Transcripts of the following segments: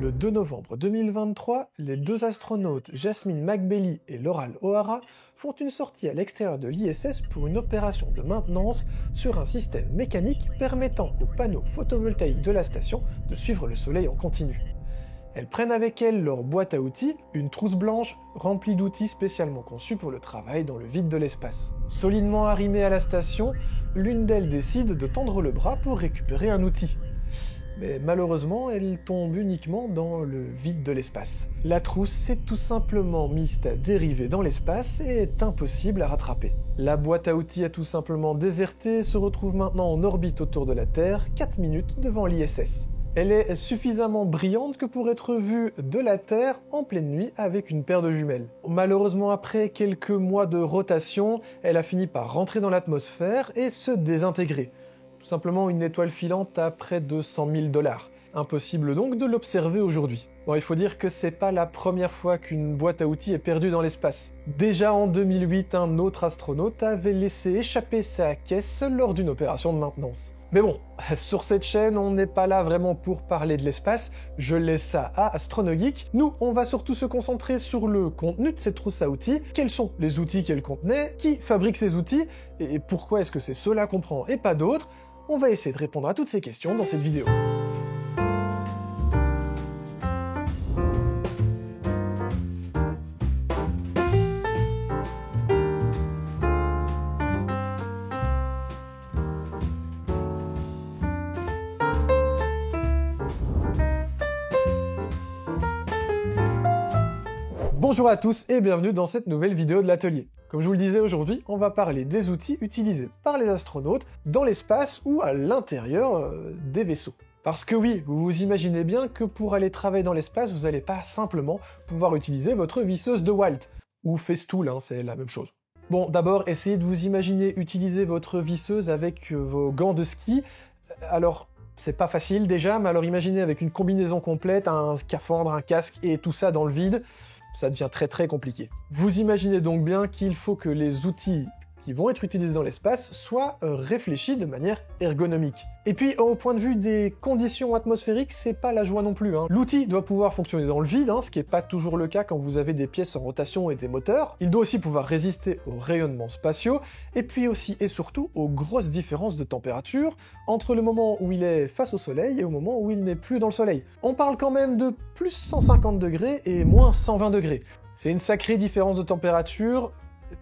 Le 2 novembre 2023, les deux astronautes Jasmine McBailey et Laurel O'Hara font une sortie à l'extérieur de l'ISS pour une opération de maintenance sur un système mécanique permettant aux panneaux photovoltaïques de la station de suivre le Soleil en continu. Elles prennent avec elles leur boîte à outils, une trousse blanche remplie d'outils spécialement conçus pour le travail dans le vide de l'espace. Solidement arrimée à la station, l'une d'elles décide de tendre le bras pour récupérer un outil. Mais malheureusement, elle tombe uniquement dans le vide de l'espace. La trousse s'est tout simplement mise à dériver dans l'espace et est impossible à rattraper. La boîte à outils a tout simplement déserté et se retrouve maintenant en orbite autour de la Terre, 4 minutes devant l'ISS. Elle est suffisamment brillante que pour être vue de la Terre en pleine nuit avec une paire de jumelles. Malheureusement, après quelques mois de rotation, elle a fini par rentrer dans l'atmosphère et se désintégrer. Tout simplement une étoile filante à près de 100 000 $. Impossible donc de l'observer aujourd'hui. Bon, il faut dire que c'est pas la première fois qu'une boîte à outils est perdue dans l'espace. Déjà en 2008, un autre astronaute avait laissé échapper sa caisse lors d'une opération de maintenance. Mais bon, sur cette chaîne, on n'est pas là vraiment pour parler de l'espace, je laisse ça à AstronoGeek. Nous, on va surtout se concentrer sur le contenu de cette trousse à outils, quels sont les outils qu'elle contenait, qui fabrique ces outils, et pourquoi est-ce que c'est cela qu'on prend et pas d'autres. On va essayer de répondre à toutes ces questions dans cette vidéo. Bonjour à tous et bienvenue dans cette nouvelle vidéo de l'atelier. Comme je vous le disais aujourd'hui, on va parler des outils utilisés par les astronautes dans l'espace ou à l'intérieur des vaisseaux. Parce que oui, vous vous imaginez bien que pour aller travailler dans l'espace, vous n'allez pas simplement pouvoir utiliser votre visseuse DeWalt, ou Festool, c'est la même chose. Bon, d'abord, essayez de vous imaginer utiliser votre visseuse avec vos gants de ski. Alors, c'est pas facile déjà, mais alors imaginez avec une combinaison complète, un scaphandre, un casque et tout ça dans le vide. Ça devient très compliqué. Vous imaginez donc bien qu'il faut que les outils qui vont être utilisés dans l'espace soient réfléchis de manière ergonomique. Et puis, au point de vue des conditions atmosphériques, c'est pas la joie non plus. L'outil doit pouvoir fonctionner dans le vide, ce qui n'est pas toujours le cas quand vous avez des pièces en rotation et des moteurs. Il doit aussi pouvoir résister aux rayonnements spatiaux, et puis aussi et surtout aux grosses différences de température entre le moment où il est face au soleil et au moment où il n'est plus dans le soleil. On parle quand même de plus 150 degrés et moins 120 degrés. C'est une sacrée différence de température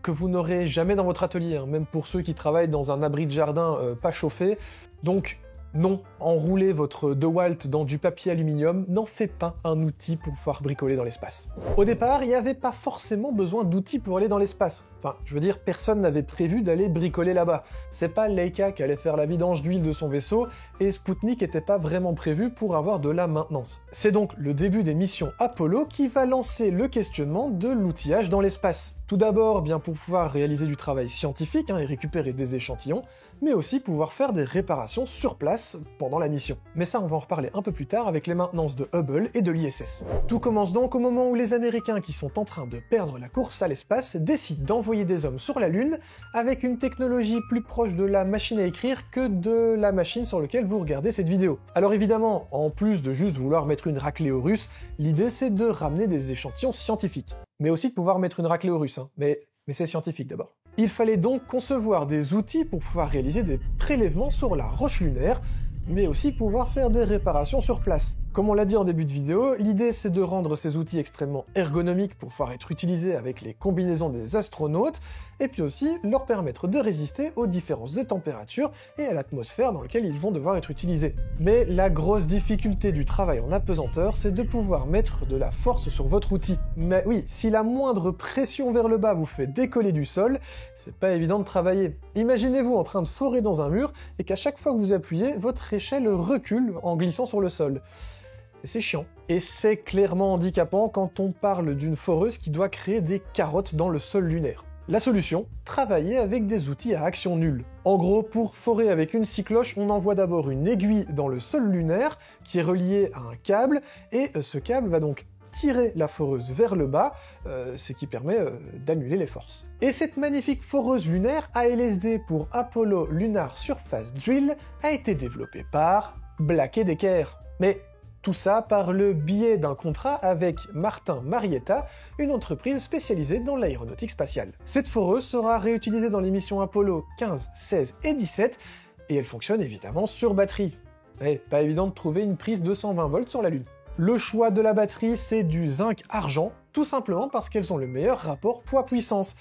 que vous n'aurez jamais dans votre atelier, même pour ceux qui travaillent dans un abri de jardin pas chauffé. Donc non, enrouler votre DeWalt dans du papier aluminium n'en fait pas un outil pour pouvoir bricoler dans l'espace. Au départ, il n'y avait pas forcément besoin d'outils pour aller dans l'espace. Enfin, je veux dire, personne n'avait prévu d'aller bricoler là-bas. C'est pas Leica qui allait faire la vidange d'huile de son vaisseau, et Sputnik n'était pas vraiment prévu pour avoir de la maintenance. C'est donc le début des missions Apollo qui va lancer le questionnement de l'outillage dans l'espace. Tout d'abord, bien pour pouvoir réaliser du travail scientifique et récupérer des échantillons, mais aussi pouvoir faire des réparations sur place pendant la mission. Mais ça, on va en reparler un peu plus tard avec les maintenances de Hubble et de l'ISS. Tout commence donc au moment où les Américains, qui sont en train de perdre la course à l'espace, décident d'envoyer des hommes sur la Lune avec une technologie plus proche de la machine à écrire que de la machine sur laquelle vous regardez cette vidéo. Alors évidemment, en plus de juste vouloir mettre une raclée aux Russes, l'idée c'est de ramener des échantillons scientifiques. Mais aussi de pouvoir mettre une raclée aux Russes, mais c'est scientifique d'abord. Il fallait donc concevoir des outils pour pouvoir réaliser des prélèvements sur la roche lunaire, mais aussi pouvoir faire des réparations sur place. Comme on l'a dit en début de vidéo, l'idée c'est de rendre ces outils extrêmement ergonomiques pour pouvoir être utilisés avec les combinaisons des astronautes, et puis aussi leur permettre de résister aux différences de température et à l'atmosphère dans laquelle ils vont devoir être utilisés. Mais la grosse difficulté du travail en apesanteur, c'est de pouvoir mettre de la force sur votre outil. Mais oui, si la moindre pression vers le bas vous fait décoller du sol, c'est pas évident de travailler. Imaginez-vous en train de forer dans un mur, et qu'à chaque fois que vous appuyez, votre échelle recule en glissant sur le sol. C'est chiant. Et c'est clairement handicapant quand on parle d'une foreuse qui doit créer des carottes dans le sol lunaire. La solution, travailler avec des outils à action nulle. En gros, pour forer avec une scie cloche, on envoie d'abord une aiguille dans le sol lunaire qui est reliée à un câble, et ce câble va donc tirer la foreuse vers le bas, ce qui permet d'annuler les forces. Et cette magnifique foreuse lunaire ALSD pour Apollo Lunar Surface Drill a été développée par Black & Decker. Mais Tout ça par le biais d'un contrat avec Martin Marietta, une entreprise spécialisée dans l'aéronautique spatiale. Cette foreuse sera réutilisée dans les missions Apollo 15, 16 et 17, et elle fonctionne évidemment sur batterie. Pas évident de trouver une prise de 120 volts sur la Lune. Le choix de la batterie, c'est du zinc-argent, tout simplement parce qu'elles ont le meilleur rapport poids-puissance.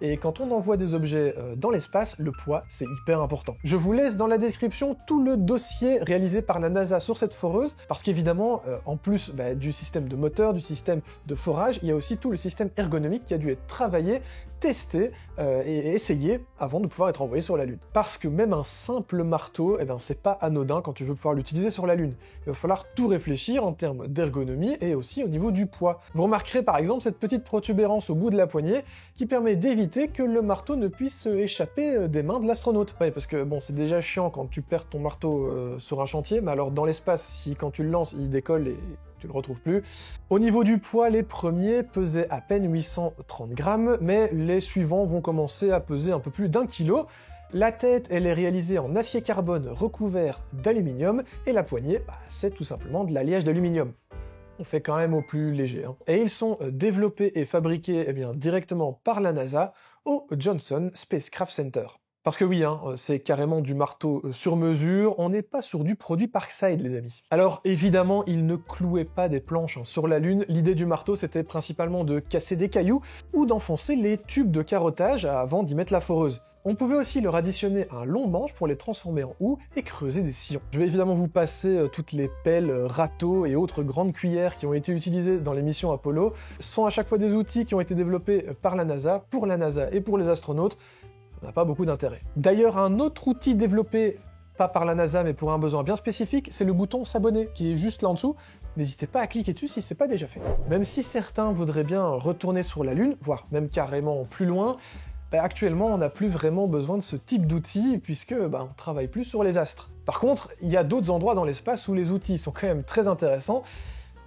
Et quand on envoie des objets dans l'espace, le poids, c'est hyper important. Je vous laisse dans la description tout le dossier réalisé par la NASA sur cette foreuse, parce qu'évidemment, en plus du système de moteur, du système de forage, il y a aussi tout le système ergonomique qui a dû être travaillé, testé et essayé avant de pouvoir être envoyé sur la Lune. Parce que même un simple marteau, c'est pas anodin quand tu veux pouvoir l'utiliser sur la Lune. Il va falloir tout réfléchir en termes d'ergonomie et aussi au niveau du poids. Vous remarquerez par exemple cette petite protubérance au bout de la poignée qui permet d'éviter que le marteau ne puisse échapper des mains de l'astronaute. Parce que bon, c'est déjà chiant quand tu perds ton marteau sur un chantier, mais alors dans l'espace, si quand tu le lances, il décolle et tu le retrouves plus. Au niveau du poids, les premiers pesaient à peine 830 grammes, mais les suivants vont commencer à peser un peu plus d'1 kilo. La tête, elle est réalisée en acier carbone recouvert d'aluminium, et la poignée, c'est tout simplement de l'alliage d'aluminium. On fait quand même au plus léger. Et ils sont développés et fabriqués directement par la NASA au Johnson Spacecraft Center. Parce que oui, c'est carrément du marteau sur mesure, on n'est pas sur du produit Parkside, les amis. Alors évidemment, ils ne clouaient pas des planches sur la Lune, l'idée du marteau c'était principalement de casser des cailloux ou d'enfoncer les tubes de carottage avant d'y mettre la foreuse. On pouvait aussi leur additionner un long manche pour les transformer en houe et creuser des sillons. Je vais évidemment vous passer toutes les pelles, râteaux et autres grandes cuillères qui ont été utilisées dans les missions Apollo. Ce sont à chaque fois des outils qui ont été développés par la NASA, pour la NASA et pour les astronautes. Ça n'a pas beaucoup d'intérêt. D'ailleurs, un autre outil développé, pas par la NASA mais pour un besoin bien spécifique, c'est le bouton s'abonner, qui est juste là en dessous. N'hésitez pas à cliquer dessus si c'est pas déjà fait. Même si certains voudraient bien retourner sur la Lune, voire même carrément plus loin, actuellement on n'a plus vraiment besoin de ce type d'outils puisque on travaille plus sur les astres. Par contre, il y a d'autres endroits dans l'espace où les outils sont quand même très intéressants,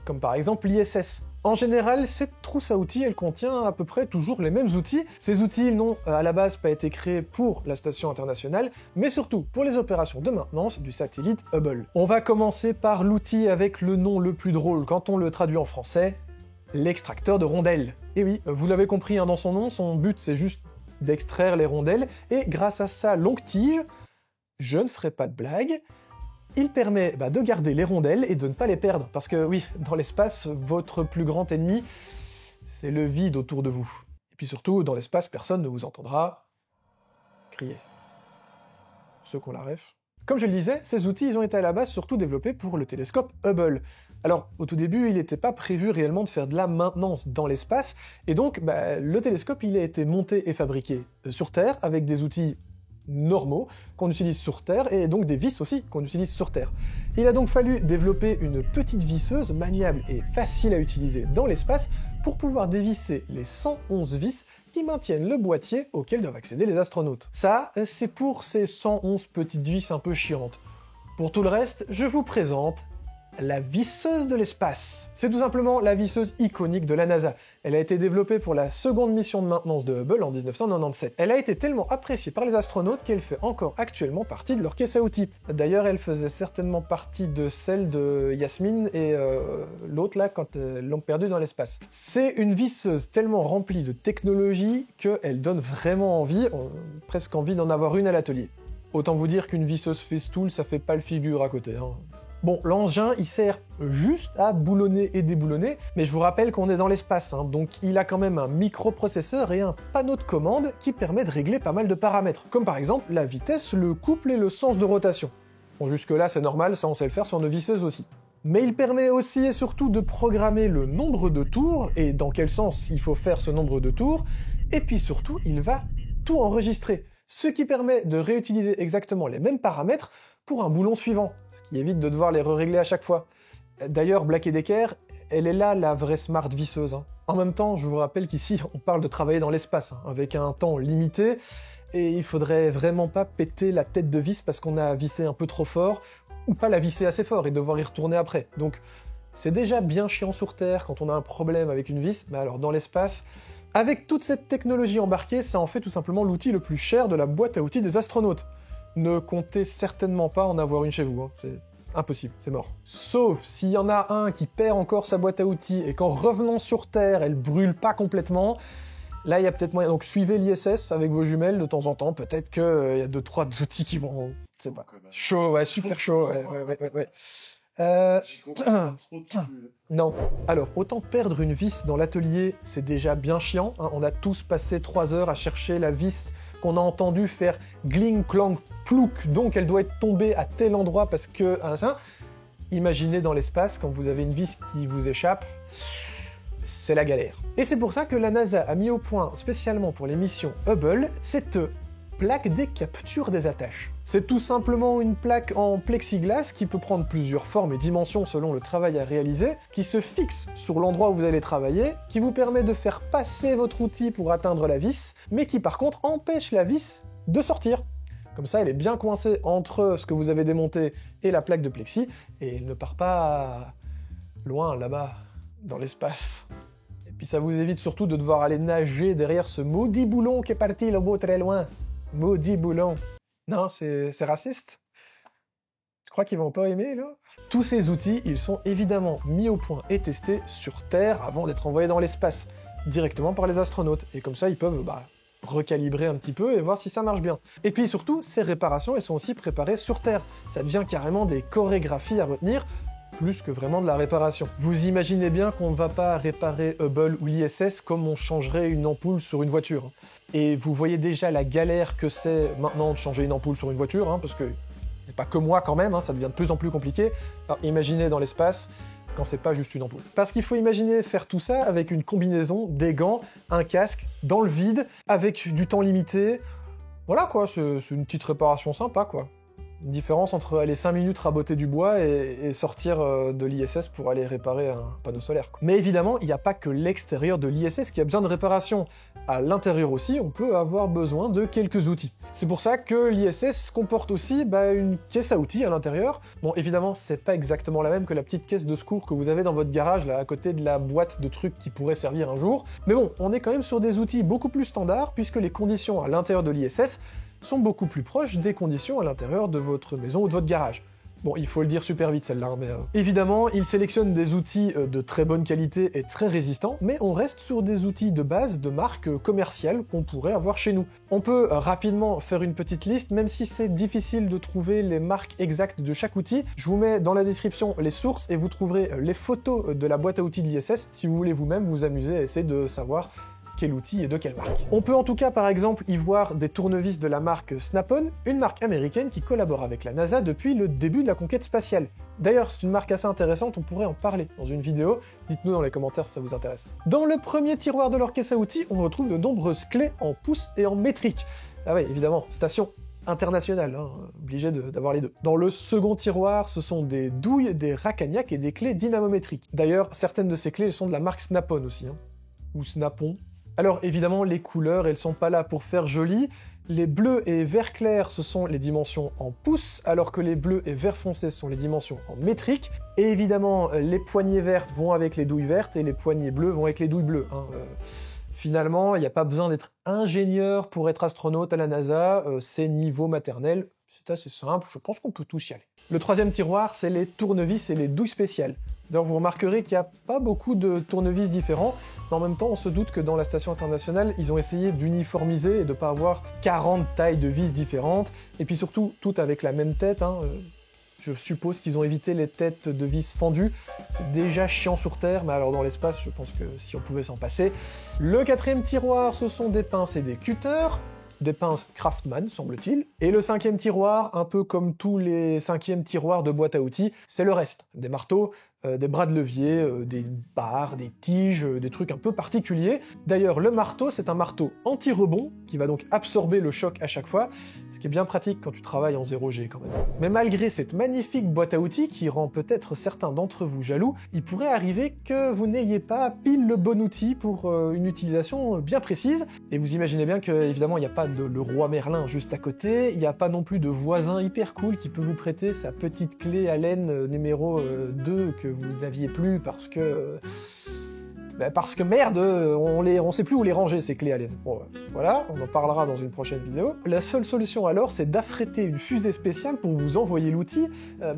comme par exemple l'ISS. En général, cette trousse à outils, elle contient à peu près toujours les mêmes outils. Ces outils n'ont à la base pas été créés pour la station internationale, mais surtout pour les opérations de maintenance du satellite Hubble. On va commencer par l'outil avec le nom le plus drôle quand on le traduit en français, l'extracteur de rondelles. Et oui, vous l'avez compris dans son nom, son but c'est juste d'extraire les rondelles, et grâce à sa longue tige, je ne ferai pas de blague, il permet de garder les rondelles et de ne pas les perdre, parce que oui, dans l'espace, votre plus grand ennemi, c'est le vide autour de vous. Et puis surtout, dans l'espace, personne ne vous entendra crier. Ceux qu'on la ref. Comme je le disais, ces outils ils ont été à la base surtout développés pour le télescope Hubble. Alors, au tout début, il n'était pas prévu réellement de faire de la maintenance dans l'espace, et donc le télescope il a été monté et fabriqué sur Terre, avec des outils normaux qu'on utilise sur Terre, et donc des vis aussi qu'on utilise sur Terre. Il a donc fallu développer une petite visseuse maniable et facile à utiliser dans l'espace pour pouvoir dévisser les 111 vis qui maintiennent le boîtier auquel doivent accéder les astronautes. Ça, c'est pour ces 111 petites vis un peu chiantes. Pour tout le reste, je vous présente la visseuse de l'espace. C'est tout simplement la visseuse iconique de la NASA. Elle a été développée pour la seconde mission de maintenance de Hubble en 1997. Elle a été tellement appréciée par les astronautes qu'elle fait encore actuellement partie de leur caisse à outils. D'ailleurs, elle faisait certainement partie de celle de Yasmine et l'autre là quand l'ont perdue dans l'espace. C'est une visseuse tellement remplie de technologie qu'elle donne vraiment envie, presque envie d'en avoir une à l'atelier. Autant vous dire qu'une visseuse Festool, ça fait pas le figure à côté. Bon, l'engin, il sert juste à boulonner et déboulonner, mais je vous rappelle qu'on est dans l'espace, donc il a quand même un microprocesseur et un panneau de commande qui permet de régler pas mal de paramètres, comme par exemple la vitesse, le couple et le sens de rotation. Bon, jusque-là, c'est normal, ça on sait le faire sur nos visseuses aussi. Mais il permet aussi et surtout de programmer le nombre de tours, et dans quel sens il faut faire ce nombre de tours, et puis surtout, il va tout enregistrer, ce qui permet de réutiliser exactement les mêmes paramètres pour un boulon suivant, ce qui évite de devoir les régler à chaque fois. D'ailleurs, Black & Decker, elle est là la vraie smart visseuse. En même temps, je vous rappelle qu'ici, on parle de travailler dans l'espace, avec un temps limité, et il faudrait vraiment pas péter la tête de vis parce qu'on a vissé un peu trop fort, ou pas la visser assez fort et devoir y retourner après. Donc, c'est déjà bien chiant sur Terre quand on a un problème avec une vis, mais alors dans l'espace, avec toute cette technologie embarquée, ça en fait tout simplement l'outil le plus cher de la boîte à outils des astronautes. Ne comptez certainement pas en avoir une chez vous, c'est impossible, c'est mort. Sauf s'il y en a un qui perd encore sa boîte à outils et qu'en revenant sur Terre, elle brûle pas complètement, là il y a peut-être moyen. Donc suivez l'ISS avec vos jumelles de temps en temps, peut-être qu'il y a 2-3 outils qui vont... C'est pas... Chaud, ouais, super chaud, ouais. J'y comprends pas trop dessus. Non. Alors, autant perdre une vis dans l'atelier, c'est déjà bien chiant, hein. On a tous passé 3 heures à chercher la vis qu'on a entendu faire gling, clang, plouk, donc elle doit être tombée à tel endroit parce que... Imaginez dans l'espace, quand vous avez une vis qui vous échappe, c'est la galère. Et c'est pour ça que la NASA a mis au point, spécialement pour les missions Hubble, cette plaque des captures des attaches. C'est tout simplement une plaque en plexiglas qui peut prendre plusieurs formes et dimensions selon le travail à réaliser, qui se fixe sur l'endroit où vous allez travailler, qui vous permet de faire passer votre outil pour atteindre la vis, mais qui par contre empêche la vis de sortir. Comme ça, elle est bien coincée entre ce que vous avez démonté et la plaque de plexi, et elle ne part pas loin, là-bas, dans l'espace. Et puis ça vous évite surtout de devoir aller nager derrière ce maudit boulon qui est parti là-bas très loin. Maudit boulon. Non, c'est raciste. Je crois qu'ils vont pas aimer, là. Tous ces outils, ils sont évidemment mis au point et testés sur Terre avant d'être envoyés dans l'espace, directement par les astronautes. Et comme ça, ils peuvent recalibrer un petit peu et voir si ça marche bien. Et puis surtout, ces réparations, elles sont aussi préparées sur Terre. Ça devient carrément des chorégraphies à retenir, plus que vraiment de la réparation. Vous imaginez bien qu'on ne va pas réparer Hubble ou l'ISS comme on changerait une ampoule sur une voiture. Et vous voyez déjà la galère que c'est maintenant de changer une ampoule sur une voiture, hein, parce que c'est pas que moi quand même, hein, ça devient de plus en plus compliqué. Alors imaginez dans l'espace, quand c'est pas juste une ampoule. Parce qu'il faut imaginer faire tout ça avec une combinaison, des gants, un casque, dans le vide, avec du temps limité. Voilà quoi, c'est une petite réparation sympa quoi. Une différence entre aller 5 minutes raboter du bois et sortir de l'ISS pour aller réparer un panneau solaire, quoi. Mais évidemment, il n'y a pas que l'extérieur de l'ISS qui a besoin de réparation. À l'intérieur aussi, on peut avoir besoin de quelques outils. C'est pour ça que l'ISS comporte aussi une caisse à outils à l'intérieur. Bon, évidemment, c'est pas exactement la même que la petite caisse de secours que vous avez dans votre garage, là, à côté de la boîte de trucs qui pourraient servir un jour. Mais bon, on est quand même sur des outils beaucoup plus standards, puisque les conditions à l'intérieur de l'ISS sont beaucoup plus proches des conditions à l'intérieur de votre maison ou de votre garage. Bon, il faut le dire super vite celle-là, mais... Évidemment, il sélectionne des outils de très bonne qualité et très résistants, mais on reste sur des outils de base de marques commerciales qu'on pourrait avoir chez nous. On peut rapidement faire une petite liste, même si c'est difficile de trouver les marques exactes de chaque outil. Je vous mets dans la description les sources et vous trouverez les photos de la boîte à outils de l'ISS si vous voulez vous-même vous amuser à essayer de savoir quel outil et de quelle marque. On peut en tout cas par exemple y voir des tournevis de la marque Snap-on, une marque américaine qui collabore avec la NASA depuis le début de la conquête spatiale. D'ailleurs, c'est une marque assez intéressante, on pourrait en parler dans une vidéo, dites-nous dans les commentaires si ça vous intéresse. Dans le premier tiroir de leur caisse à outils, on retrouve de nombreuses clés en pouces et en métrique. Ah oui, évidemment, station internationale, hein, obligé d'avoir les deux. Dans le second tiroir, ce sont des douilles, des racagnacs et des clés dynamométriques. D'ailleurs, certaines de ces clés, elles sont de la marque Snap-on aussi, hein, ou Snap-on. Alors évidemment, les couleurs, elles sont pas là pour faire joli. Les bleus et verts clairs, ce sont les dimensions en pouces, alors que les bleus et verts foncés sont les dimensions en métrique. Et évidemment, les poignées vertes vont avec les douilles vertes et les poignées bleues vont avec les douilles bleues, hein. Finalement, il n'y a pas besoin d'être ingénieur pour être astronaute à la NASA, c'est niveau maternel, c'est assez simple, je pense qu'on peut tous y aller. Le troisième tiroir, c'est les tournevis et les douilles spéciales. D'ailleurs, vous remarquerez qu'il n'y a pas beaucoup de tournevis différents, mais en même temps, on se doute que dans la station internationale, ils ont essayé d'uniformiser et de ne pas avoir 40 tailles de vis différentes, et puis surtout, toutes avec la même tête, hein. Je suppose qu'ils ont évité les têtes de vis fendues, déjà chiant sur Terre, mais alors dans l'espace, je pense que si on pouvait s'en passer. Le quatrième tiroir, ce sont des pinces et des cutters, des pinces Craftsman, semble-t-il. Et le cinquième tiroir, un peu comme tous les cinquièmes tiroirs de boîte à outils, c'est le reste. Des marteaux, des bras de levier, des barres, des tiges, des trucs un peu particuliers. D'ailleurs, le marteau, c'est un marteau anti-rebond, qui va donc absorber le choc à chaque fois, ce qui est bien pratique quand tu travailles en 0G quand même. Mais malgré cette magnifique boîte à outils, qui rend peut-être certains d'entre vous jaloux, il pourrait arriver que vous n'ayez pas pile le bon outil pour une utilisation bien précise. Et vous imaginez bien qu'évidemment, il n'y a pas le roi Merlin juste à côté, il n'y a pas non plus de voisin hyper cool qui peut vous prêter sa petite clé Allen numéro 2 que vous n'aviez plus parce que... Parce que merde, on sait plus où les ranger, ces clés Allen. Bon, voilà, on en parlera dans une prochaine vidéo. La seule solution alors, c'est d'affréter une fusée spéciale pour vous envoyer l'outil,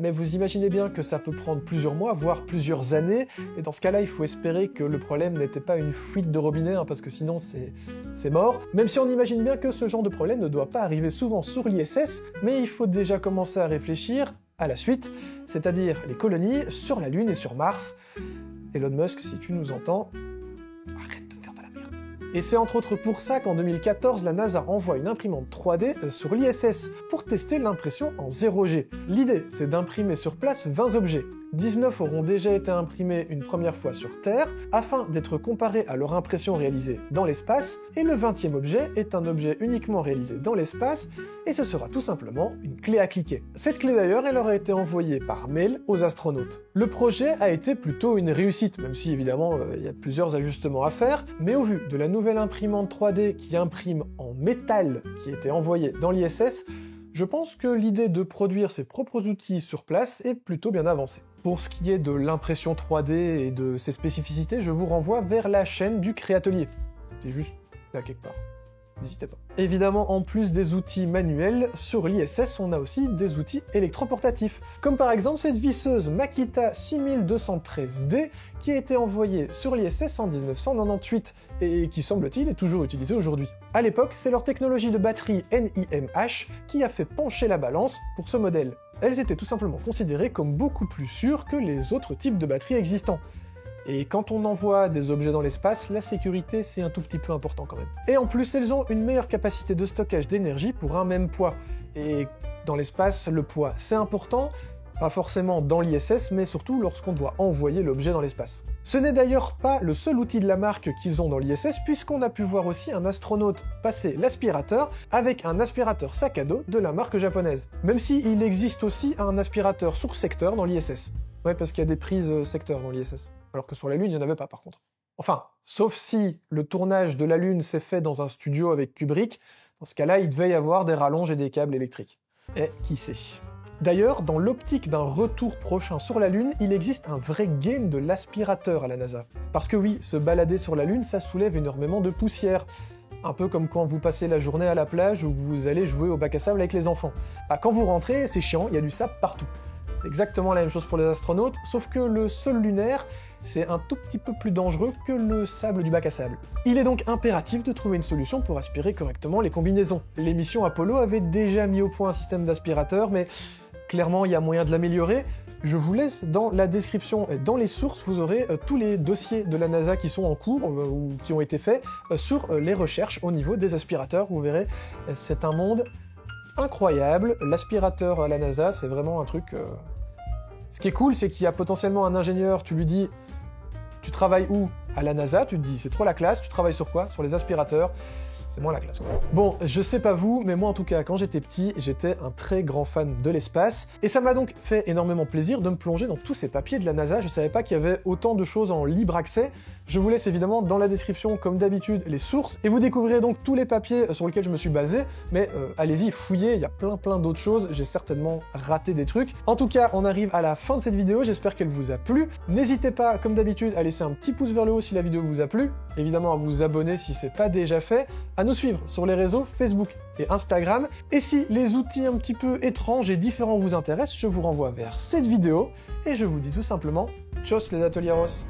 mais vous imaginez bien que ça peut prendre plusieurs mois, voire plusieurs années, et dans ce cas-là, il faut espérer que le problème n'était pas une fuite de robinet, hein, parce que sinon c'est mort. Même si on imagine bien que ce genre de problème ne doit pas arriver souvent sur l'ISS, mais il faut déjà commencer à réfléchir à la suite, c'est-à-dire les colonies sur la Lune et sur Mars. Elon Musk, si tu nous entends, arrête de faire de la merde. Et c'est entre autres pour ça qu'en 2014, la NASA envoie une imprimante 3D sur l'ISS pour tester l'impression en 0G. L'idée, c'est d'imprimer sur place 20 objets. 19 auront déjà été imprimés une première fois sur Terre, afin d'être comparés à leur impression réalisée dans l'espace, et le 20e objet est un objet uniquement réalisé dans l'espace, et ce sera tout simplement une clé à cliquer. Cette clé d'ailleurs, elle aura été envoyée par mail aux astronautes. Le projet a été plutôt une réussite, même si évidemment il y a plusieurs ajustements à faire, mais au vu de la nouvelle imprimante 3D qui imprime en métal qui a été envoyée dans l'ISS, je pense que l'idée de produire ses propres outils sur place est plutôt bien avancée. Pour ce qui est de l'impression 3D et de ses spécificités, je vous renvoie vers la chaîne du Créatelier. C'est juste là quelque part. N'hésitez pas. Évidemment, en plus des outils manuels, sur l'ISS, on a aussi des outils électroportatifs. Comme par exemple cette visseuse Makita 6213D qui a été envoyée sur l'ISS en 1998 et qui, semble-t-il, est toujours utilisée aujourd'hui. À l'époque, c'est leur technologie de batterie NIMH qui a fait pencher la balance pour ce modèle. Elles étaient tout simplement considérées comme beaucoup plus sûres que les autres types de batteries existants. Et quand on envoie des objets dans l'espace, la sécurité c'est un tout petit peu important quand même. Et en plus, elles ont une meilleure capacité de stockage d'énergie pour un même poids. Et dans l'espace, le poids c'est important, pas forcément dans l'ISS, mais surtout lorsqu'on doit envoyer l'objet dans l'espace. Ce n'est d'ailleurs pas le seul outil de la marque qu'ils ont dans l'ISS, puisqu'on a pu voir aussi un astronaute passer l'aspirateur avec un aspirateur sac à dos de la marque japonaise. Même si il existe aussi un aspirateur sur secteur dans l'ISS. Ouais, parce qu'il y a des prises secteur dans l'ISS. Alors que sur la Lune, il n'y en avait pas par contre. Enfin, sauf si le tournage de la Lune s'est fait dans un studio avec Kubrick, dans ce cas-là, il devait y avoir des rallonges et des câbles électriques. Et qui sait. D'ailleurs, dans l'optique d'un retour prochain sur la Lune, il existe un vrai game de l'aspirateur à la NASA. Parce que oui, se balader sur la Lune, ça soulève énormément de poussière. Un peu comme quand vous passez la journée à la plage ou vous allez jouer au bac à sable avec les enfants. Quand vous rentrez, c'est chiant, il y a du sable partout. Exactement la même chose pour les astronautes, sauf que le sol lunaire, c'est un tout petit peu plus dangereux que le sable du bac à sable. Il est donc impératif de trouver une solution pour aspirer correctement les combinaisons. Les missions Apollo avaient déjà mis au point un système d'aspirateur, mais clairement il y a moyen de l'améliorer. Je vous laisse dans la description, dans les sources, vous aurez tous les dossiers de la NASA qui sont en cours ou qui ont été faits sur les recherches au niveau des aspirateurs. Vous verrez, c'est un monde incroyable. L'aspirateur à la NASA, c'est vraiment un truc... Ce qui est cool, c'est qu'il y a potentiellement un ingénieur, tu lui dis « Tu travailles où ?» À la NASA, tu te dis « C'est trop la classe, tu travailles sur quoi ?» Sur les aspirateurs. C'est moins la classe. Bon, je sais pas vous, mais moi en tout cas, quand j'étais petit, j'étais un très grand fan de l'espace, et ça m'a donc fait énormément plaisir de me plonger dans tous ces papiers de la NASA. Je savais pas qu'il y avait autant de choses en libre accès. Je vous laisse évidemment dans la description, comme d'habitude, les sources, et vous découvrirez donc tous les papiers sur lesquels je me suis basé, mais allez-y, fouillez, il y a plein d'autres choses, j'ai certainement raté des trucs. En tout cas, on arrive à la fin de cette vidéo, j'espère qu'elle vous a plu. N'hésitez pas, comme d'habitude, à laisser un petit pouce vers le haut si la vidéo vous a plu, évidemment à vous abonner si c'est pas déjà fait, à nous suivre sur les réseaux Facebook et Instagram, et si les outils un petit peu étranges et différents vous intéressent, je vous renvoie vers cette vidéo, et je vous dis tout simplement, tchuss les Atelieros.